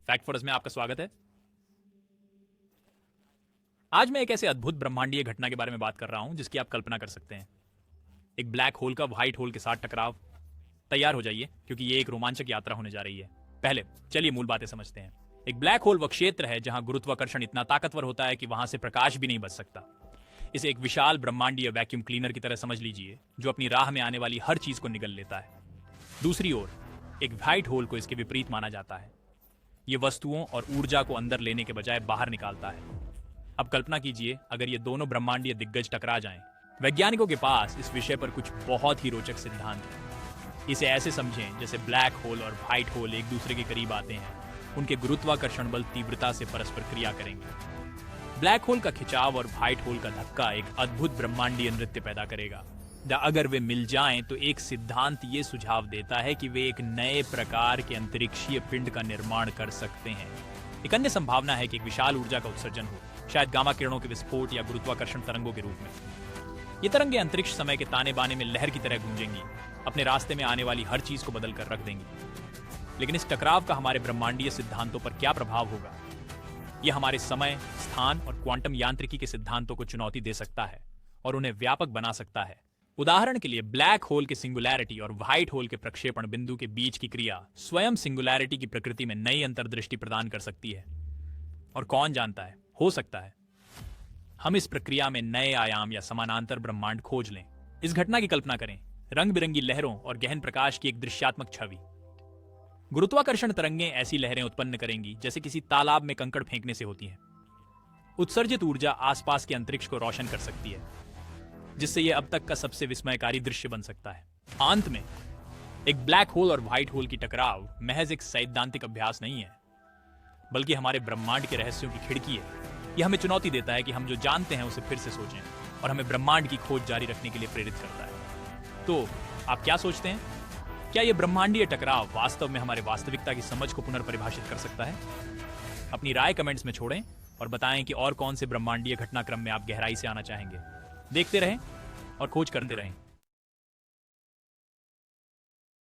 Fact for us में आपका स्वागत है। आज मैं एक ऐसे अद्भुत ब्रह्मांडीय घटना के बारे में बात कर रहा हूं जिसकी आप कल्पना कर सकते हैं। एक ब्लैक होल का व्हाइट होल के साथ टकराव। तैयार हो जाइए क्योंकि ये एक रोमांचक यात्रा होने जा रही है। पहले चलिए मूल बातें समझते हैं। एक ब्लैक होल वह क्षेत्र है जहां गुरुत्वाकर्षण इतना ताकतवर होता है कि वहां से प्रकाश भी नहीं बच सकता। इसे एक विशाल ब्रह्मांडीय वैक्यूम क्लीनर की तरह समझ लीजिए जो अपनी राह में आने वाली हर चीज को निगल लेता है। दूसरी ओर एक व्हाइट होल को इसके विपरीत माना जाता है। ये वस्तुओं और ऊर्जा को अंदर लेने के बजाय बाहर निकालता है। अब कल्पना कीजिए अगर ये दोनों ब्रह्मांडीय दिग्गज टकरा जाएं। वैज्ञानिकों के पास इस विषय पर कुछ बहुत ही रोचक सिद्धांत हैं। इसे ऐसे समझें जैसे ब्लैक होल और व्हाइट होल एक दूसरे के करीब आते हैं, उनके गुरुत्वाकर्षण बल तीव्रता से परस्पर क्रिया करेंगे। ब्लैक होल का खिंचाव और व्हाइट होल का धक्का एक अद्भुत ब्रह्मांडीय नृत्य पैदा करेगा। अगर वे मिल जाएं तो एक सिद्धांत ये सुझाव देता है कि वे एक नए प्रकार के अंतरिक्षीय पिंड का निर्माण कर सकते हैं। एक अन्य संभावना है कि एक विशाल ऊर्जा का उत्सर्जन हो, शायद गामा किरणों के विस्फोट या गुरुत्वाकर्षण तरंगों के रूप में। ये तरंगें अंतरिक्ष समय के ताने बाने में लहर की तरह गूंजेंगी, अपने रास्ते में आने वाली हर चीज को बदल कर रख देंगी। लेकिन इस टकराव का हमारे ब्रह्मांडीय सिद्धांतों पर क्या प्रभाव होगा? यह हमारे समय, स्थान और क्वांटम यांत्रिकी के सिद्धांतों को चुनौती दे सकता है और उन्हें व्यापक बना सकता है। उदाहरण के लिए ब्लैक होल के सिंगुलैरिटी और व्हाइट होल के प्रक्षेपण बिंदु के बीच की क्रिया स्वयं सिंगुलैरिटी की प्रकृति में नई अंतर्दृष्टि प्रदान कर सकती है। और कौन जानता है, हो सकता है हम इस प्रक्रिया में नए आयाम या समानांतर ब्रह्मांड खोज लें। इस घटना की कल्पना करें, रंग बिरंगी लहरों और गहन प्रकाश की एक दृश्यात्मक छवि। गुरुत्वाकर्षण तरंगें ऐसी लहरें उत्पन्न करेंगी जैसे किसी तालाब में कंकड़ फेंकने से होती हैं। उत्सर्जित ऊर्जा आसपास के अंतरिक्ष को रोशन कर सकती है, जिससे यह अब तक का सबसे विस्मयकारी दृश्य बन सकता है। अंत में एक ब्लैक होल और व्हाइट होल की टकराव महज एक सैद्धांतिक अभ्यास नहीं है, बल्कि हमारे ब्रह्मांड के रहस्यों की खिड़की है। यह हमें चुनौती देता है कि हम जो जानते हैं उसे फिर से सोचें और हमें ब्रह्मांड की खोज जारी रखने के लिए प्रेरित करता है। तो आप क्या सोचते हैं? क्या यह ब्रह्मांडीय टकराव वास्तव में हमारे वास्तविकता की समझ को पुनर्परिभाषित कर सकता है? अपनी राय कमेंट्स में छोड़ें और बताएं कि और कौन से ब्रह्मांडीय घटनाक्रम में आप गहराई से आना चाहेंगे। देखते रहें और खोज करते रहें।